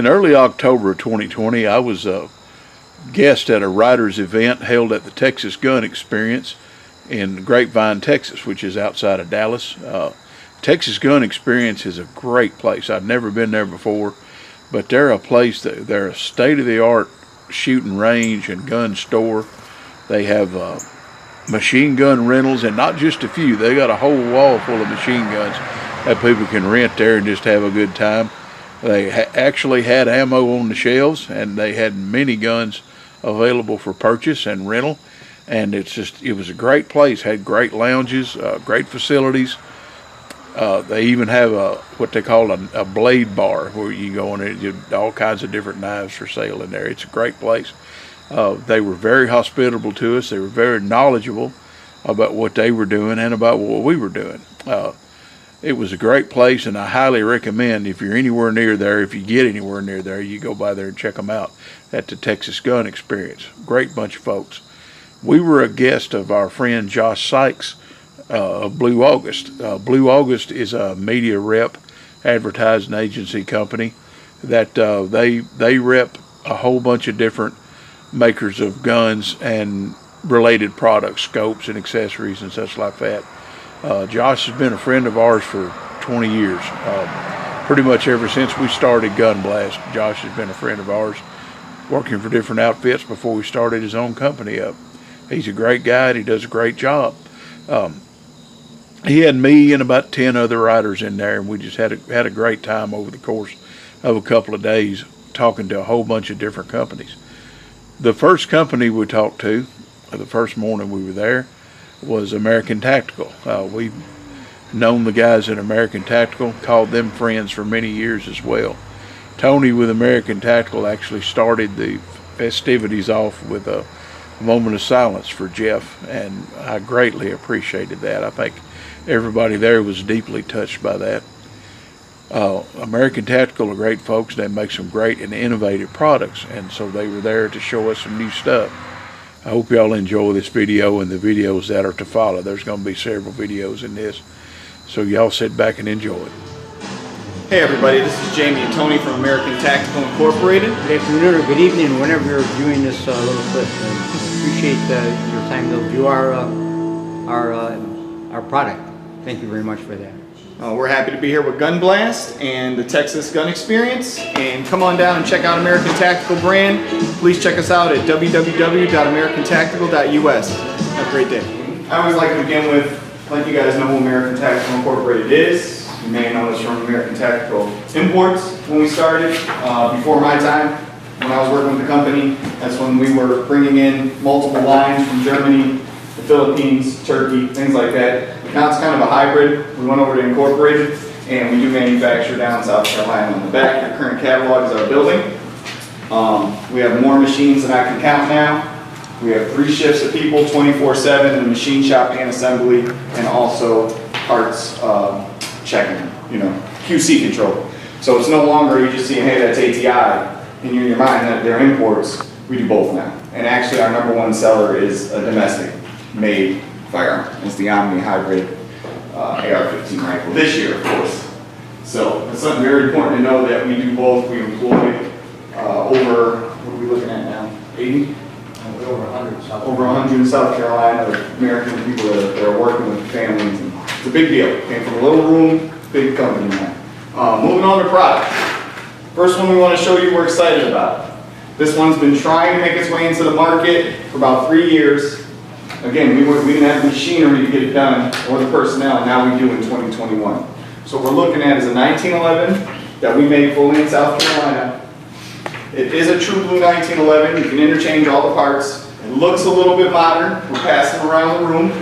In early October of 2020, I was a guest at a writers event held at the Texas Gun Experience in Grapevine, Texas, which is outside of Dallas. Texas Gun Experience is a great place. I'd never been there before, but they're a place that they're a state-of-the-art shooting range and gun store. They have machine gun rentals, and not just a few. They got a whole wall full of machine guns that people can rent there and just have a good time. They actually had ammo on the shelves, and they had many guns available for purchase and rental. And it was a great place. Had great lounges, great facilities. They even have what they call a blade bar, where you go in and all kinds of different knives for sale in there. It's a great place. They were very hospitable to us. They were very knowledgeable about what they were doing and about what we were doing. It was a great place, and I highly recommend, if you're anywhere near there, if you get anywhere near there, you go by there and check them out at the Texas Gun Experience. Great bunch of folks. We were a guest of our friend Josh Sykes of Blue August. Blue August is a media rep advertising agency company that they rep a whole bunch of different makers of guns and related products, scopes and accessories and such like that. Josh has been a friend of ours for 20 years. Pretty much ever since we started Gunblast, Josh has been a friend of ours, working for different outfits before we started his own company up. He's a great guy, and he does a great job. He had me and about 10 other writers in there, and we just had a great time over the course of a couple of days talking to a whole bunch of different companies. The first company we talked to, the first morning we were there, was American Tactical. We've known the guys at American Tactical, called them friends for many years as well. Tony with American Tactical actually started the festivities off with a moment of silence for Jeff, and I greatly appreciated that. I think everybody there was deeply touched by that. American Tactical are great folks. They make some great and innovative products, and so they were there to show us some new stuff. I hope y'all enjoy this video and the videos that are to follow. There's going to be several videos in this, so y'all sit back and enjoy it. Hey everybody, this is Jaime Tony from American Tactical Incorporated. Good afternoon or good evening, whenever you're viewing this little clip. Appreciate your time to view our product. Thank you very much for that. We're happy to be here with Gunblast and the Texas Gun Experience, and come on down and check out American Tactical brand. Please check us out at www.americantactical.us. Have a great day. I always like to begin with letting you guys know who American Tactical Incorporated is. You may know us from American Tactical Imports when we started. Before my time, when I was working with the company, that's when we were bringing in multiple lines from Germany, the Philippines, Turkey, things like that. Now it's kind of a hybrid. We went over to Incorporated, and we do manufacture down in South Carolina. On the back, your current catalog is our building. We have more machines than I can count now. We have 3 shifts of people, 24/7, in the machine shop and assembly, and also parts checking, QC control. So it's no longer you just seeing, hey, that's ATI, and you're in your mind that they're imports. We do both now. And actually, our #1 seller is a domestic-made firearm. It's the Omni Hybrid AR-15 rifle this year, of course. So it's something very important to know that we do both. We employ over, what are we looking at now, 80? Over 100 in South Over 100 in South Carolina, American people that are working with families. And it's a big deal. Came from a little room, big company now. Moving on to product. First one we want to show you we're excited about. This one's been trying to make its way into the market for about 3 years. Again, we didn't have the machinery to get it done, or the personnel, and now we do in 2021. So what we're looking at is a 1911 that we made fully in South Carolina. It is a true blue 1911. You can interchange all the parts. It looks a little bit modern. We're passing them around the room.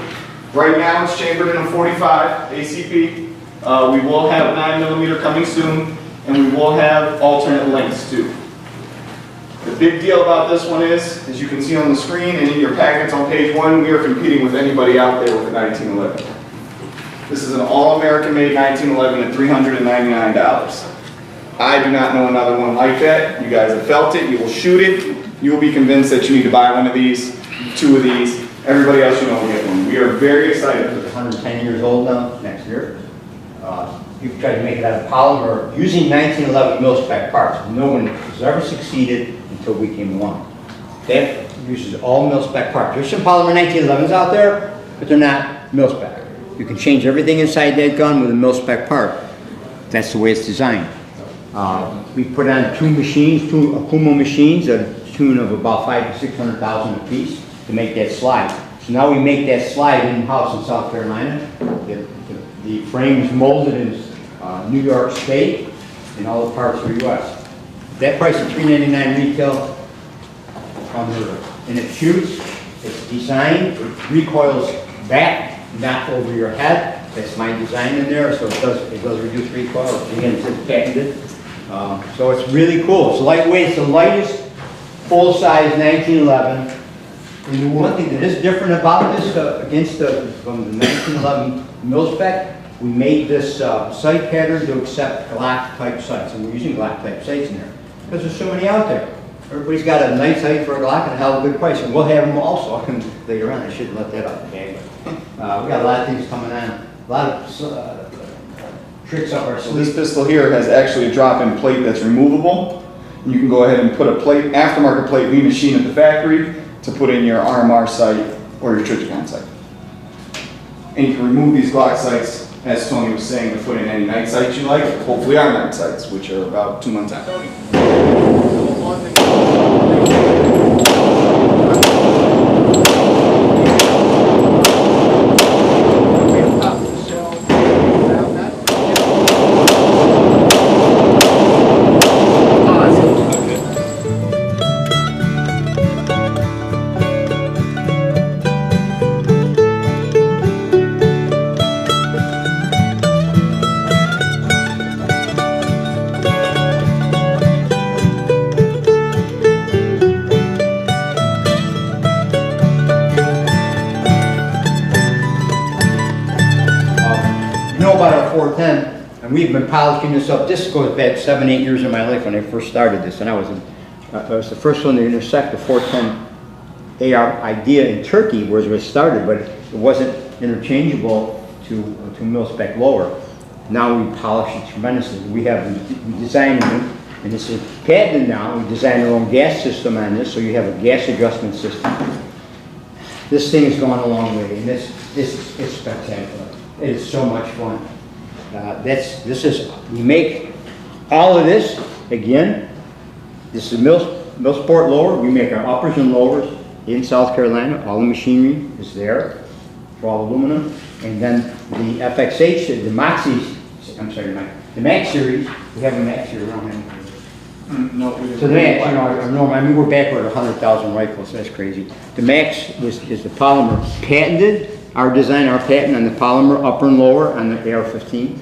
Right now it's chambered in a 45 ACP. We will have 9mm coming soon, and we will have alternate lengths too. The big deal about this one is, as you can see on the screen and in your packets on page 1, we are competing with anybody out there with a 1911. This is an all-American made 1911 at $399. I do not know another one like that. You guys have felt it. You will shoot it. You will be convinced that you need to buy one of these, 2 of these. Everybody else you know will get one. We are very excited. It's 110 years old now, next year. you try to make it out of polymer using 1911 mil-spec parts. No one has ever succeeded until we came along. That uses all mil-spec parts. There's some polymer 1911s out there, but they're not mil-spec. You can change everything inside that gun with a mil-spec part. That's the way it's designed. We put on two machines, two Akuma machines, a tune of about 500,000 to 600,000 a piece to make that slide. So now we make that slide in-house in South Carolina. The frame is molded in New York State and all the parts are U.S. That price of $399 retail, unheard of. And it shoots, it's designed, it recoils back, not over your head. That's my design in there, so it does reduce recoil. Again, it's patented. So it's really cool. It's lightweight. It's the lightest full-size 1911. And one thing that is different about this from the 1911 mil-spec, we made this sight pattern to accept Glock-type sights, and we're using Glock-type sights in there because there's so many out there. Everybody's got a nice sight for a Glock and a hell of a good price, and we'll have them also later on. I shouldn't let that out the bag, but we got a lot of things coming on, a lot of tricks up our So sleeve. this pistol here has actually a drop-in plate that's removable. You can go ahead and put a plate, aftermarket plate we machine at the factory to put in your RMR sight or your Trijicon sight. And you can remove these Glock sights, as Tony was saying, to put in any night sights you like, hopefully our night sights, which are about 2 months out. About our 410, and we've been polishing this up. This goes back 7-8 years of my life when I first started this, and I was the first one to intersect the 410 AR idea in Turkey, where it was started, but it wasn't interchangeable to mil-spec lower. Now we polish it tremendously. We designed them, and this is patented now. We designed our own gas system on this, so you have a gas adjustment system. This thing has gone a long way, and it's spectacular. It is so much fun. We make all of this, again, this is mil-sport lower. We make our uppers and lowers in South Carolina. All the machinery is there for all aluminum. And then the FXH, the Moxie, the Max series, we have a Max series, we don't have any. No, we So the Max, our normal, I mean, we're backward at 100,000 rifles, that's crazy. The Max is the polymer patented. Our design, our patent on the polymer upper and lower on the AR-15.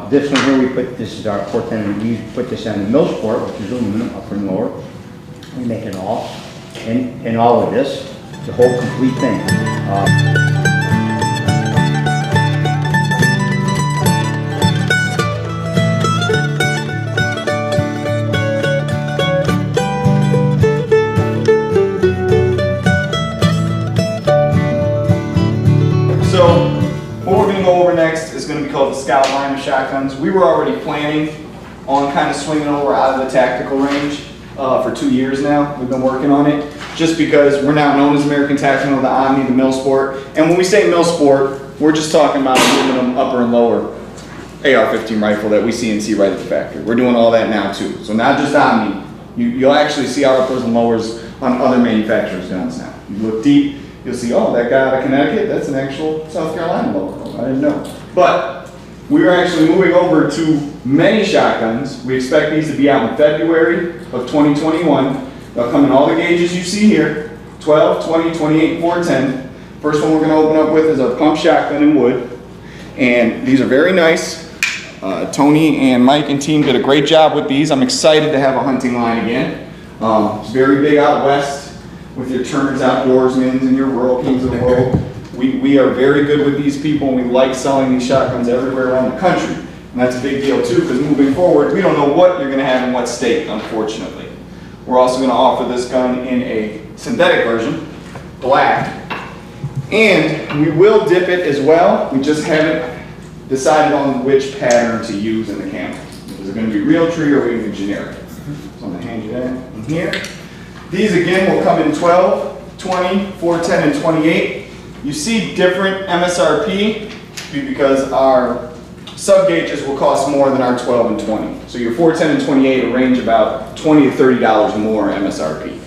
This one here, this is our 410, we put this on the mil-sport, which is aluminum, upper and lower. We make it all, and all of this, the whole complete thing. So, what we're going to go over next is going to be called the Scout line of shotguns. We were already planning on kind of swinging over out of the tactical range for 2 years now. We've been working on it just because we're now known as American Tactical, the Omni, the mil-sport. And when we say mil-sport, we're just talking about aluminum upper and lower AR-15 rifle that we see right at the factory. We're doing all that now too. So not just Omni. You'll actually see our uppers and lowers on other manufacturers' guns now. You look deep. You'll see, oh, that guy out of Connecticut, that's an actual South Carolina logo. I didn't know. But we are actually moving over to many shotguns. We expect these to be out in February of 2021. They'll come in all the gauges you see here, 12, 20, 28, 410. First one we're going to open up with is our pump shotgun in wood. And these are very nice. Tony and Mike and team did a great job with these. I'm excited to have a hunting line again. It's very big out west. With your Turner's Outdoorsmen and your Rural Kings of the World. We are very good with these people, and we like selling these shotguns everywhere around the country. And that's a big deal too, because moving forward, we don't know what you're going to have in what state, unfortunately. We're also going to offer this gun in a synthetic version, black. And we will dip it as well. We just haven't decided on which pattern to use in the camo. Is it going to be real tree or even generic? So I'm going to hand you that in here. These again will come in 12, 20, 410, and 28. You see different MSRP because our sub gauges will cost more than our 12 and 20. So your 410 and 28 will range about $20 to $30 more MSRP.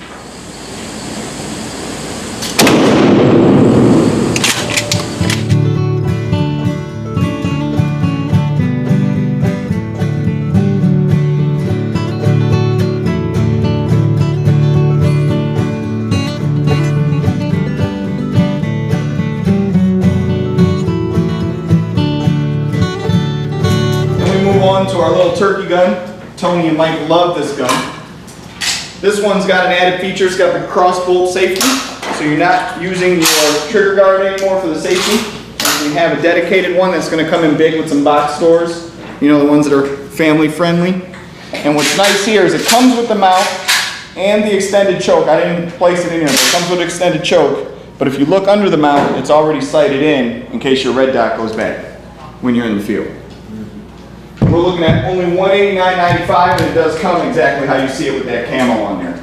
To our little turkey gun. Tony and Mike love this gun. This one's got an added feature. It's got the cross bolt safety, so you're not using your trigger guard anymore for the safety. We have a dedicated one that's going to come in big with some box stores, you know, the ones that are family friendly. And what's nice here is it comes with the mount and the extended choke. I didn't place it in here, but it comes with an extended choke. But if you look under the mount, it's already sighted in case your red dot goes bad when you're in the field. We're looking at only $189.95, and it does come exactly how you see it with that camo on there.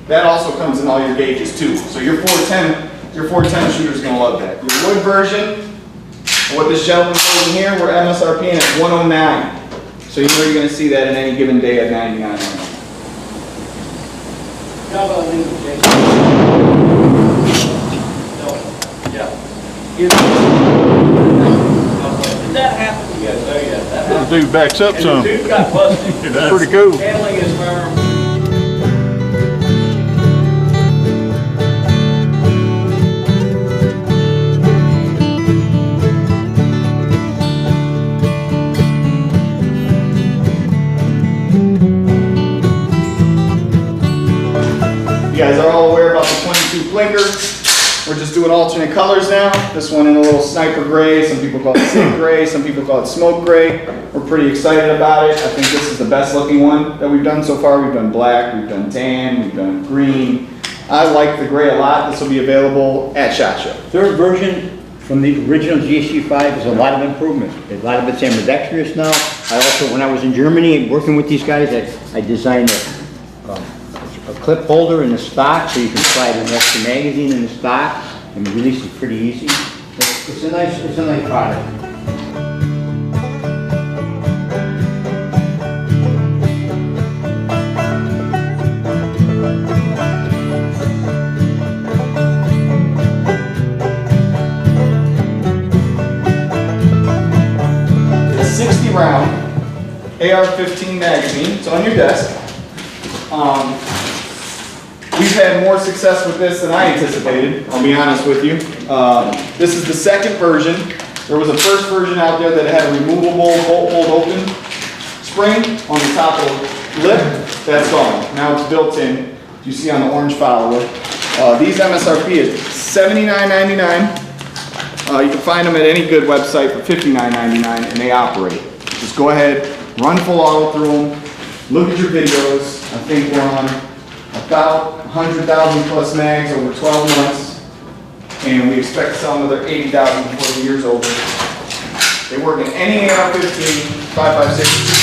That also comes in all your gauges too. So your 410 shooter's gonna love that. Your wood version, what this gentleman's holding here, we're MSRP at 109. So you know you're gonna see that in any given day at 99. Did that happen? Yes, oh yeah. The dude backs up some. The dude got busted. That's pretty cool. Handling his firearm. You guys are all aware about the 22 blinker. We're just doing alternate colors now. This one in a little sniper gray. Some people call it sick gray. Some people call it smoke gray. We're pretty excited about it. I think this is the best looking one that we've done so far. We've done black, we've done tan, we've done green. I like the gray a lot. This will be available at SHOT Show. Third version from the original GSG5 is a lot of improvements. A lot of it's ambidextrous now. I also, when I was in Germany working with these guys, I designed a clip holder in the stock so you can slide an extra magazine in the stock and release it pretty easy. It's a nice product. A 60 round AR-15 magazine. It's on your desk. We've had more success with this than I anticipated, I'll be honest with you. This is the second version. There was a first version out there that had a removable bolt hold open spring on the top of the lip. That's gone. Now it's built in. You see on the orange follower. These MSRP is $79.99. You can find them at any good website for $59.99, and they operate. Just go ahead, run full auto through them, look at your videos. I think we're on about 100,000 plus mags over 12 months, and we expect to sell another 80,000 before the year's over. They work in any AR-15, 5.56,